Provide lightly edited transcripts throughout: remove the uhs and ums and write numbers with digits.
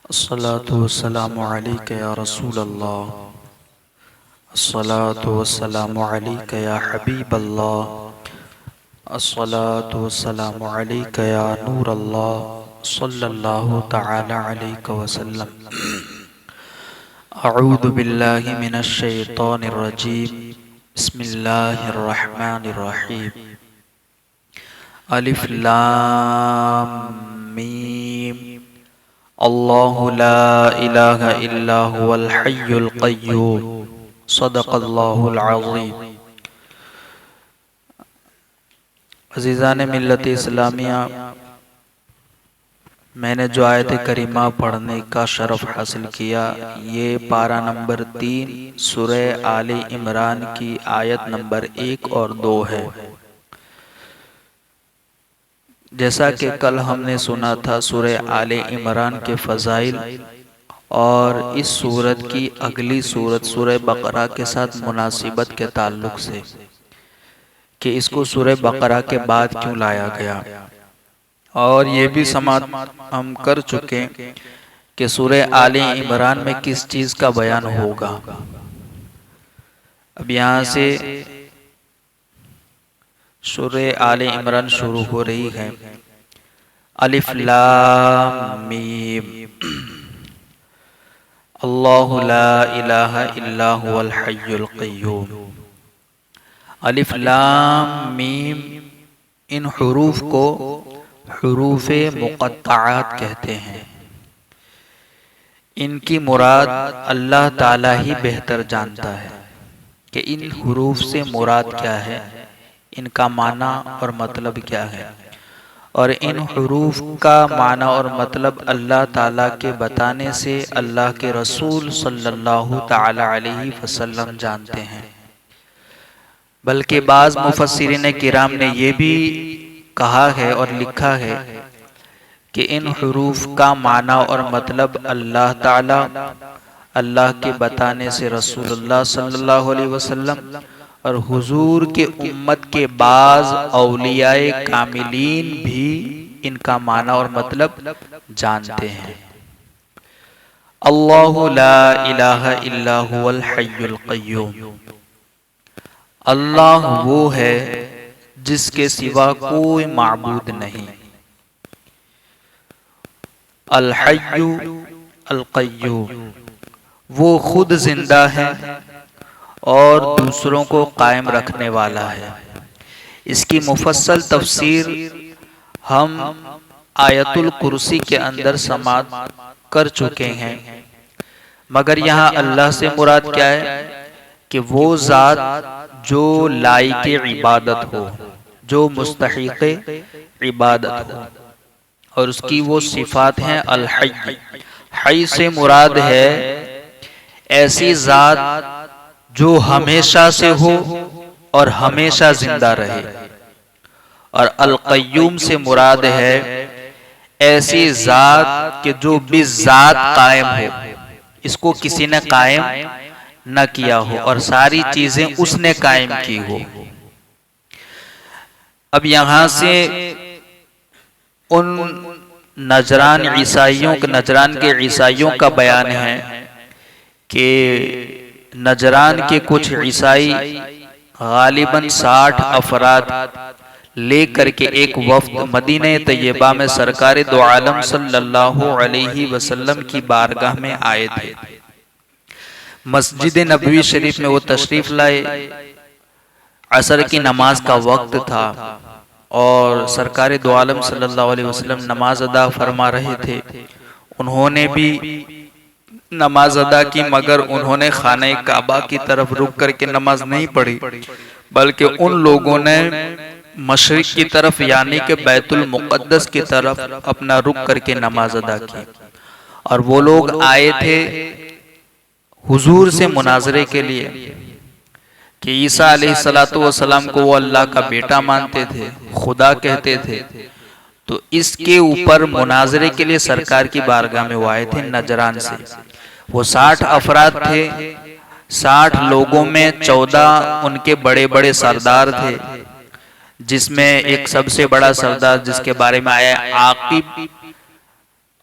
अस्सलातु वस्सलामु अलैका या रसूल अल्लाह। अस्सलातु वस्सलामु अलैका या हबीब अल्लाह। अस्सलातु वस्सलामु अलैका या नूर अल्लाह सल्लल्लाहु तआला अलैहि वसल्लम। अऊज़ु बिल्लाहि मिनश शैतानिर रजीम। बिस्मिल्लाहिर रहमानिर रहीम। अलिफ लाम मीम। अल्लाहु ला इलाहा इल्ला हुवल हय्युल क़य्यूम। सदक़ल्लाहुल अज़ीम। अज़ीज़ान मिल्लत इस्लामिया, मैंने जो आयत करीमा पढ़ने का शरफ हासिल किया, ये पारा नंबर 3 सूरह आले इमरान की आयत नंबर 1 और 2 है। जैसा कि कल हमने सुना था सूरह आले इमरान के फ़ज़ाइल और इस सूरत की अगली सूरत सूरह बकरा के साथ मुनासिबत के ताल्लुक से कि इसको सूरह बकरा के बाद क्यों लाया गया, और ये भी समाप्त हम कर चुके कि सूरह आले इमरान में किस चीज़ का बयान होगा। अब यहाँ से सूरह आले इमरान शुरू हो रही है। अलिफ लाम मीम। अल्लाहु ला इलाहा इल्ला हुवल हय्युल क़य्यूम। अलिफ लाम मीम, इन हुरूफ को हुरूफ़े मुक़त्तआत कहते हैं। इनकी मुराद अल्लाह ताला ही बेहतर जानता है कि इन हुरूफ से मुराद क्या है, इनका माना और मतलब क्या है। और इन हुरूफ का माना और मतलब अल्लाह ताला के बताने से अल्लाह के रसूल सल्लल्लाहु ताला अलैहि वसल्लम जानते हैं। बल्कि बाज़ मुफस्सिरीन किराम ने यह भी कहा है और लिखा है कि इन हुरूफ का माना और मतलब अल्लाह ताला अल्लाह के बताने से रसूलुल्लाह सल्लल्लाहु अलैहि वसल्लम और हुजूर के उम्मत के बाज़ औलियाए कामिलीन भी इनका माना और मतलब जानते हैं। अल्लाहु ला इलाहा इल्ला हुवल हय्युल क़य्यूम। अल्लाह वो है जिसके सिवा कोई माबूद नहीं। अल हय्यु अल क़य्यूम, वो खुद जिंदा है और दूसरों को कायम रखने वाला है। इसकी मुफस्सल तफसीर हम आयतुल कुर्सी के अंदर समाअत कर चुके हैं, मगर यहाँ अल्लाह से मुराद क्या है कि वो ज़ात जो लायक इबादत हो, जो मुस्तहिक़ इबादत हो, और उसकी वो सिफात हैं अल हय्य। हय्य से मुराद है ऐसी ज़ात जो हमेशा से हो और हमेशा जिंदा रहे, और अल क़य्यूम से मुराद है ऐसी ज़ात के जो बिज़ात कायम हो, इसको किसी ने कायम न किया हो और सारी चीजें उसने कायम की हो। अब यहाँ से उन नजरान के ईसाइयों का बयान है कि नजरान के कुछ ईसाई गालिबन 60 अफराद लेकर के एक वफ्द मदीने तैयबा में सरकार दो आलम सल्लल्लाहु अलैहि वसल्लम की बारगाह में आए थे। मस्जिद नबवी शरीफ में वो तशरीफ लाए। असर की नमाज का वक्त था और सरकार दो आलम सल्लल्लाहु अलैहि वसल्लम नमाज अदा फरमा रहे थे। उन्होंने भी नमाज अदा की, मगर उन्होंने खाने काबा की तरफ रुक करके नमाज नहीं पढ़ी, बल्कि उन लोगों ने मशरिक की तरफ यानी कि बैतुल मुक़द्दस की तरफ अपना रुक करके नमाज अदा की। और वो लोग आए थे हुजूर से मुनाजरे के लिए कि ईसा अलैहिस्सलातु वस्सलाम को वो अल्लाह का बेटा मानते थे, खुदा कहते थे। तो इसके ऊपर मुनाजरे के लिए सरकार की बारगाह में वो आए थे नजरान से। वो 60 अफराद थे। 60 लोगों में 14 उनके बड़े बड़े सरदार थे, जिसमें एक सबसे बड़ा सरदार जिसके बारे में आया आकिब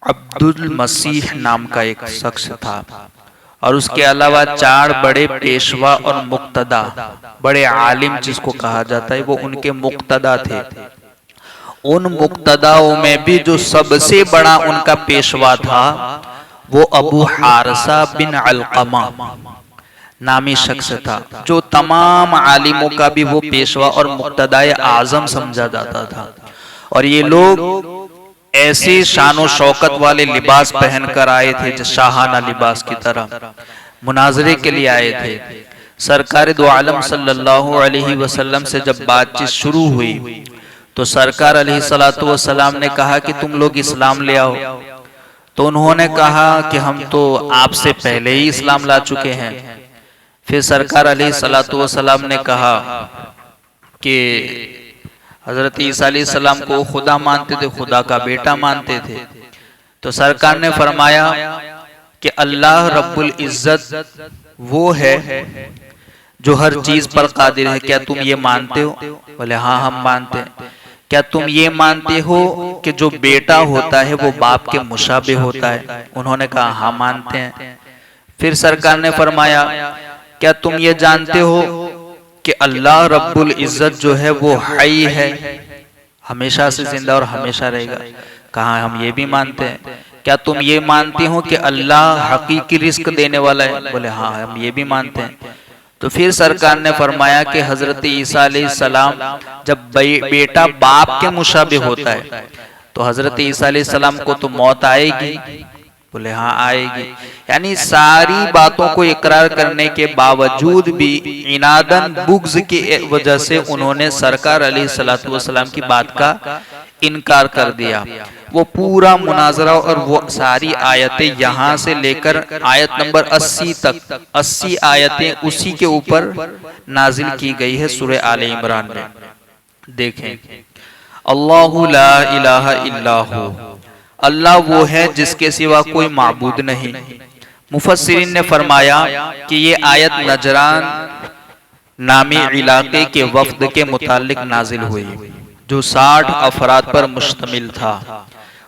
अब्दुल मसीह नाम का एक शख्स था और उसके अलावा 4 बड़े पेशवा और मुक्तदा, बड़े आलिम जिसको कहा जाता है, वो उनके मुक्तदा थे। उन मुक्तदाओं में भी जो सबसे बड़ा उनका पेशवा था वो अबू हारसा बिन अलकमा नामी शख्स था, जो तमाम आलिमों का भी वो पेशवा और मुक्तदाए आजम समझा जाता था। और ये लोग ऐसे शानो शौकत वाले लिबास पहनकर आए थे, जो शाहाना लिबास की तरह मुनाजरे के लिए आए थे। सरकार दो आलम सल्लल्लाहु अलैहि वसल्लम से जब बातचीत शुरू हुई तो सरकार अलैहिस्सलातु वस्सलाम ने कहा कि तुम लोग इस्लाम ले आओ। तो उन्होंने कहा कि हम तो आपसे पहले ही इस्लाम ला चुके हैं। फिर सरकार अलैहिस्सलातु वस्सलाम ने कहा कि हजरत ईसा अलैहिस्सलाम को खुदा मानते थे, खुदा का बेटा मानते थे। तो सरकार ने फरमाया कि अल्लाह रब्बुल इज्जत वो है जो हर चीज पर कादिर है, क्या तुम ये मानते हो? बोले हाँ हम मानते हैं। क्या तुम ये मानते हो कि जो बेटा होता है वो बाप के मुशाबे होता है? उन्होंने कहा हाँ मानते हैं। फिर सरकार ने फरमाया क्या तुम ये जानते हो कि अल्लाह रब्बुल इज्जत जो है वो हई है, हमेशा से जिंदा और हमेशा रहेगा? कहा हम ये भी मानते हैं। क्या तुम ये मानते हो कि अल्लाह हकीकी रिस्क देने वाला है? बोले हाँ हम ये भी मानते हैं। तो फिर सरकार ने फरमाया कि हजरत ईसा अलैहिस्सलाम जब बेटा बाप के मुशाबे होता है तो हजरत ईसा अलैहिस्सलाम को तो मौत आएगी? बोले हाँ आएगी। यानी सारी बातों को इकरार करने के बावजूद भी इनादन बुग्ज की वजह से उन्होंने सरकार अलैहिस्सलातु वस्सलाम की बात का इनकार कर दिया। वो पूरा मुनाजरा और वो सारी आयतें यहाँ से लेकर आयत नंबर 80 तक 80 आयतें उसी के ऊपर नाजिल की गई है सूरह आले इमरान में। देखें, अल्लाहु ला इलाहा इल्लाहु, अल्लाह वो है जिसके सिवा कोई माबूद नहीं। मुफस्सिरीन ने फरमाया कि ये आयत नजरान नामी इलाके के वफ्द के मुतालिक नाजिल हुई जो 60 अफराद पर मुश्तमिल था।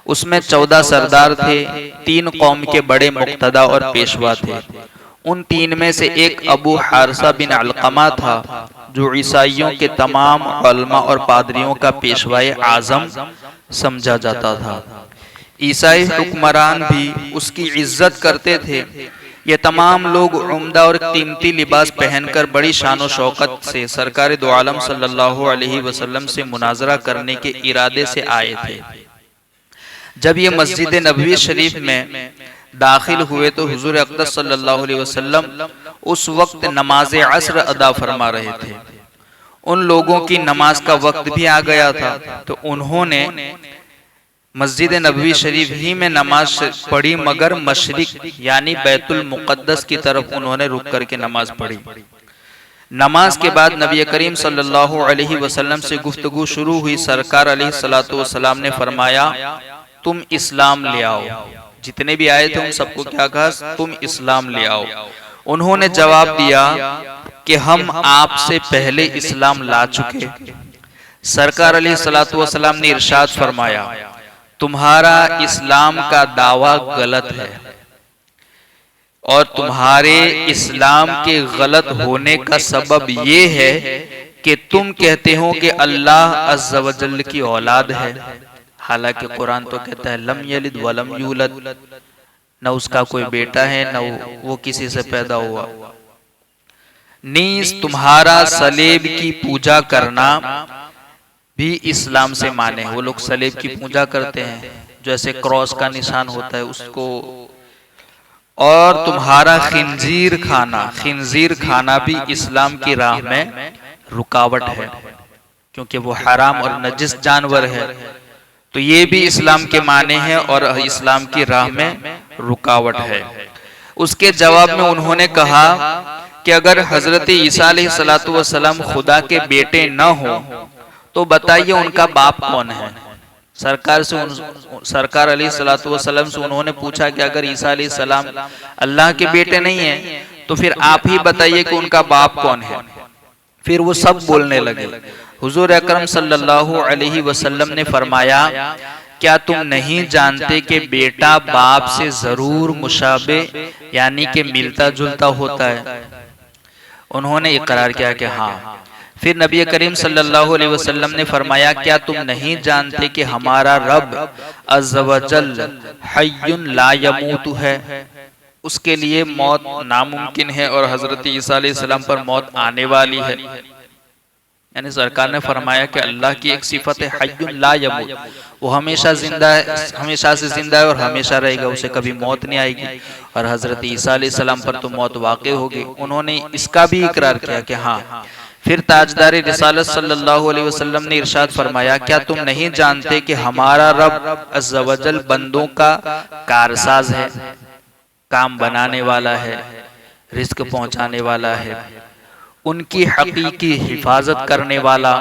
उसमें 14 सरदार थे, 3 कौम के बड़े मुक्तदा और पेशवा थे। उन 3 में से एक अबू हारसा बिन अलकमा था जो ईसाइयों के तमाम उलमा और पादरियों का पेशवाए आजम समझा जाता था। ईसाई हुक्मरान भी उसकी इज्जत करते थे। ये तमाम लोग उम्दा और कीमती लिबास पहनकर बड़ी शान शौकत से सरकार दो आलम सल्लल्लाहु अलैहि वसल्लम से मुनाजरा करने के इरादे से आए थे। जब ये मस्जिद नबवी शरीफ में दाखिल हुए तो हुजूर अक़दस सल्लल्लाहु अलैहि वसल्लम उस वक्त नमाज असर अदा फरमा रहे थे। उन लोगों की नमाज का वक्त भी आ गया था, तो उन्होंने मस्जिद नबवी शरीफ ही में नमाज पढ़ी, मगर मशरिक यानी बैतुल मुक़द्दस की तरफ उन्होंने रुक करके नमाज पढ़ी। नमाज के बाद नबी करीम सल्लल्लाहु अलैहि वसल्लम से गुफ्तगू शुरू हुई। सरकार अलैहिस्सलातु वस्सलाम ने फरमाया तुम इस्लाम ले आओ। जितने भी आए थे उन सबको क्या कहा? तुम इस्लाम ले आओ। उन्होंने जवाब दिया कि हम आपसे पहले इस्लाम ला चुके। सरकार अलैहिस्सलातु वस्सलाम ने इरशाद फरमाया तुम्हारा इस्लाम का दावा गलत है और तुम्हारे इस्लाम के गलत होने का सबब ये है कि तुम कहते हो कि अल्लाह अज़्ज़ व जल्ल की औलाद है, हालांकि कुरान तो कहता है लम यलिद वलम यूलद, न उसका कोई बेटा है न वो किसी से पैदा हुआ। नीस तुम्हारा सलेब की पूजा करना भी इस्लाम से माने। वो लोग सलेब की पूजा करते हैं, जैसे क्रॉस का निशान होता है उसको। और तुम्हारा खिंजीर खाना भी इस्लाम की राह में रुकावट है, क्योंकि वो हराम और नजिस जानवर है। तो ये भी इस्लाम के माने हैं और इस्लाम की राह में रुकावट है। उसके जवाब में उन्होंने कहा कि अगर हजरत ईसा अलैहिस्सलातु वस्सलाम खुदा के बेटे न हो तो बताइए उनका बाप कौन है? सरकार अलैहिस्सलातु वस्सलाम से उन्होंने पूछा कि अगर ईसा अलैहिस्सलाम अल्लाह के बेटे नहीं है तो फिर आप ही बताइए कि उनका बाप कौन है। फिर वो सब बोलने लगे। हुजूर अकरम सल्लल्लाहु अलैहि वसल्लम ने फरमाया क्या तुम नहीं जानते कि बेटा बाप से जरूर मुशाबे यानी कि मिलता जुलता होता है? उन्होंने इकरार किया कि हाँ। फिर नबी करीम सल्लल्लाहु अलैहि वसल्लम ने फरमाया, क्या तुम नहीं जानते कि हमारा रब अज़्ज़ व जल हय्युन ला यमूतु है, उसके लिए मौत नामुमकिन है और हजरत ईसा अलैहिस्सलाम पर मौत आने वाली है। यानी सरकार ने फरमाया कि अल्लाह की एक सिफत है हय्युन ला यमूत, वो हमेशा जिंदा है, हमेशा से जिंदा है और हमेशा रहेगा, उसे कभी मौत नहीं आएगी। और हजरत ईसा अलैहिस्सलाम पर तो मौत वाक़ई होगी। उन्होंने इसका भी इकरार किया कि हाँ। फिर ताजदार रिसालत सल्लल्लाहु अलैहि वसल्लम ने इरशाद फरमाया, क्या तुम नहीं जानते कि हमारा रब अज़्ज़ व जल बंदों का कारसाज है, काम बनाने वाला है, रिस्क पहुंचाने वाला है, उनकी हकीकी हिफाजत करने वाला,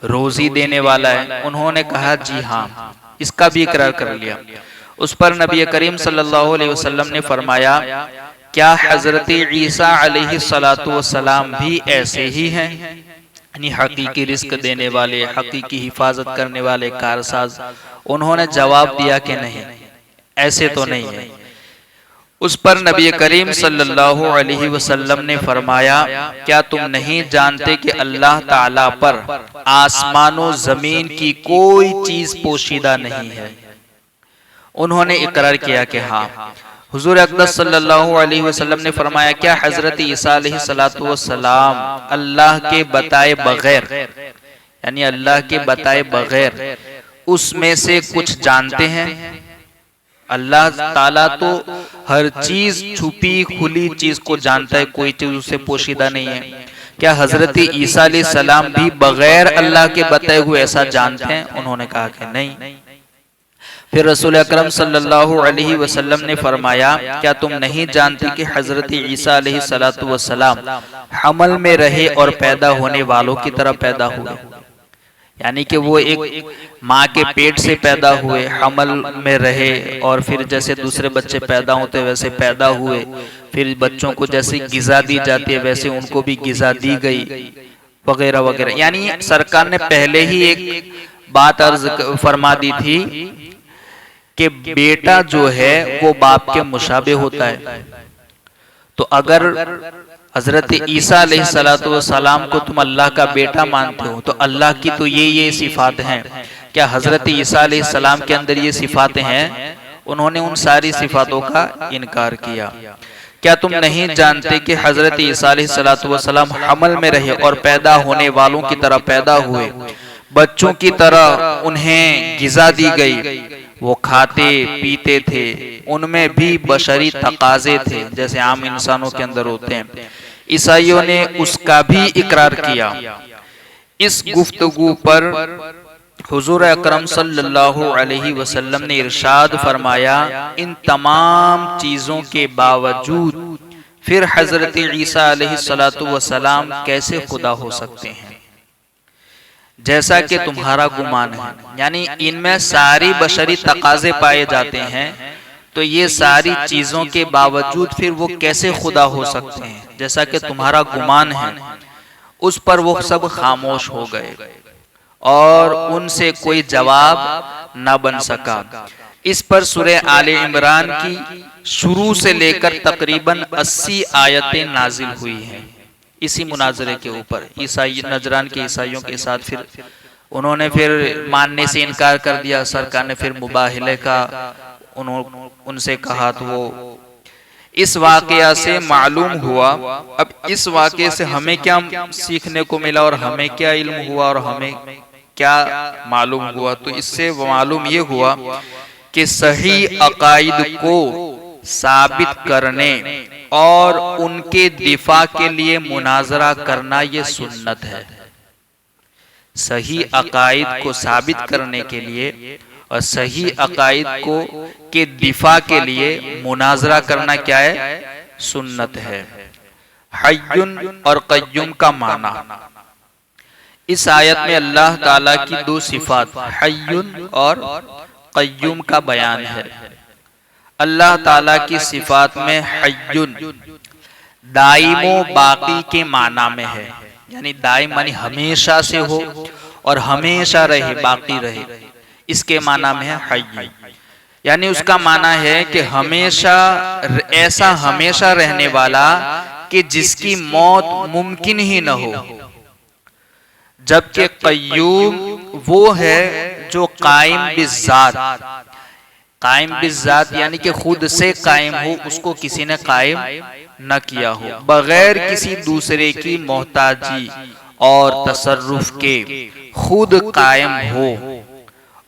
रोजी देने वाला है? उन्होंने कहा जी हाँ, इसका भी इकरार कर लिया। उस पर नबी करीम सल्लल्लाहु अलैहि वसल्लम ने फरमाया, क्या हजरत ईसा अलैहिस्सलातु वस्सलाम भी ऐसे ही हैं, यानी हकीकी रिस्क देने वाले, हकीकी हिफाजत करने वाले, कारसाज? उन्होंने जवाब दिया कि नहीं, ऐसे तो नहीं है। उस पर नबी करीम सल्लल्लाहु अलैहि वसल्लम ने फरमाया, क्या तुम नहीं जानते कि अल्लाह ताला पर आसमानों जमीन की कोई चीज पोशीदा नहीं है? उन्होंने इकरार किया कि हाँ। हुजूर अक़दस सल्लल्लाहु अलैहि वसल्लम ने फरमाया, क्या हजरत ईसा अलैहिस्सलातु वस्सलाम अल्लाह के बताए बगैर, यानी अल्लाह के बताए बगैर उसमें से कुछ जानते हैं? अल्लाह ताला तो हर चीज, छुपी खुली चीज को जानता है, कोई चीज उससे पोशीदा नहीं है। क्या हजरत ईसा अलैहिस्सलाम भी बगैर अल्लाह के बताए हुए ऐसा जानते हैं? उन्होंने कहा कि नहीं। फिर रसूल अकरम सल्लल्लाहु अलैहि वसल्लम ने फरमाया, क्या तुम नहीं जानते कि हजरत ईसा अलैहिस्सलातु वस्सलाम हमल में रहे और पैदा होने वालों की तरह पैदा हुए, यानी कि वो एक माँ के पेट से पैदा हुए, हमल में रहे और फिर जैसे दूसरे बच्चे पैदा होते वैसे पैदा हुए, फिर बच्चों को जैसे गिजा दी जाती है वैसे उनको भी गिजा दी गई, वगैरह वगैरह। यानी सरकार ने पहले ही एक बात अर्ज फरमा दी थी कि बेटा जो है वो बाप के मुशाबे होता है। तो अगर हजरत ईसा अलैहिस्सलातु वस्सलाम को तुम अल्लाह का बेटा मानते हो तो अल्लाह की तो ये सिफात हैं। क्या हजरत ईसा अलैहिस्सलाम के अंदर ये सिफातें हैं? उन्होंने उन सारी सिफातों का इनकार किया। क्या तुम नहीं जानते कि हजरत ईसा अलैहिस्सलातु वस्सलाम हमल में रहे और पैदा होने वालों की तरह पैदा हुए, बच्चों की तरह उन्हें गिजा दी गई, वो खाते पीते थे, उनमें भी बशरी तकाजे थे जैसे आम इंसानों के अंदर होते हैं। ईसाइयों ने उसका भी इकरार किया। इस गुफ्तगू पर हुजूर अकरम सल्लल्लाहु अलैहि वसल्लम ने इरशाद फरमाया, इन तमाम चीजों के बावजूद फिर हजरत ईसा अलैहिस्सलातु वस्सलाम कैसे खुदा हो सकते हैं जैसा कि तुम्हारा गुमान है? यानी इनमें सारी बशरी तकाजे पाए जाते हैं, तो ये सारी चीजों के बावजूद फिर वो कैसे खुदा हो सकते हैं जैसा कि तुम्हारा गुमान है? उस पर वो सब खामोश हो गए और उनसे कोई जवाब न बन सका। इस पर सूरह आले इमरान की शुरू से लेकर तकरीबन 80 आयतें नाजिल हुई हैं इसी मुनाजरे के ऊपर। ईसाई नजरान के ईसाइयों के साथ फिर उन्होंने फिर मानने से इनकार कर दिया। सरकार ने फिर मुबाहिले का उनसे कहा, तो वो इस वाकया से मालूम हुआ। अब इस वाकये से हमें क्या सीखने को मिला और हमें क्या इल्म हुआ और हमें क्या मालूम हुआ? तो इससे मालूम ये हुआ कि सही अकाइद को साबित करने और उनके दिफा के लिए मुनाजरा करना ये सुन्नत है। सही अकाइद को साबित करने के लिए और सही अकाइद को के दिफा के लिए मुनाजरा करना क्या है? सुन्नत है। हय्युन और कय्युम का माना इस आयत में अल्लाह ताला की दो सिफात हय्युन और कय्युम का बयान है। अल्लाह ताला की सिफात में हय्युन दाइमो बाकी के माना में है, यानी दाइम मानी हमेशा से हो और हमेशा रहे, बाकी रहे। इसके माना में है हय्य, यानी उसका माना है कि हमेशा, ऐसा हमेशा रहने वाला कि जिसकी मौत मुमकिन ही न हो। जबकि कय्यूम वो है जो कायम बिज़ात, कायम बिज़ात यानी कि खुद से कायम हो, उसको किसी ने कायम न किया हो, बगैर किसी दूसरे की मोहताजी और तसर्रुफ के खुद कायम हो,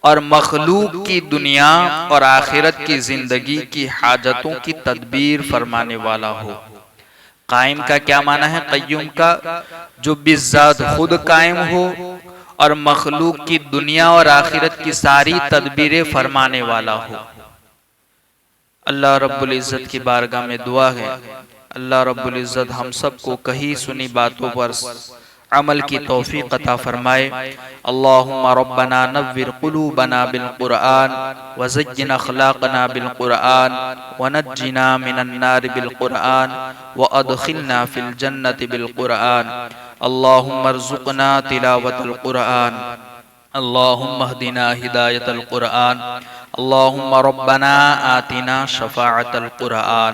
और मखलूक की दुनिया और आखिरत की जिंदगी की हाजतों की तदबीर फरमाने वाला हो। कायम का क्या माना है? कय्यूम का जो बिज़ात खुद कायम हो और मखलूक की दुनिया और आखिरत की सारी तदबीरें फरमाने वाला हो। अल्लाह रब्बुल इज़्ज़त की बारगाह में दुआ है, अल्लाह रब्बुल इज़्ज़त हम सबको कही सुनी बातों पर अमल की तौफीक अता फरमाए। अल्लाहुम्मा रब्बना नव्विर क़ुलूबना बिल क़ुरआन व ज़य्यिन अख़लाक़ना बिल क़ुरआन व नज्जिना मिनन नार बिल क़ुरआन व अदख़िलना फ़िल जन्नति बिल क़ुरआन। अल्लाहुम्मा अर्ज़ुक़ना तिलावतल क़ुरआन, अल्लाहुम्मा हदिना हिदायतल क़ुरआन, अल्लाहुम्मा रब्बना आतिना शफ़ाअतल क़ुरआन।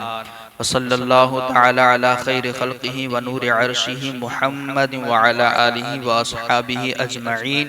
वसल्लल्लाहु तआला अला खैरि खल्क़िही व नूरि अर्शिही मुहम्मद व अला आलिही व अस्हाबिही अजमईन।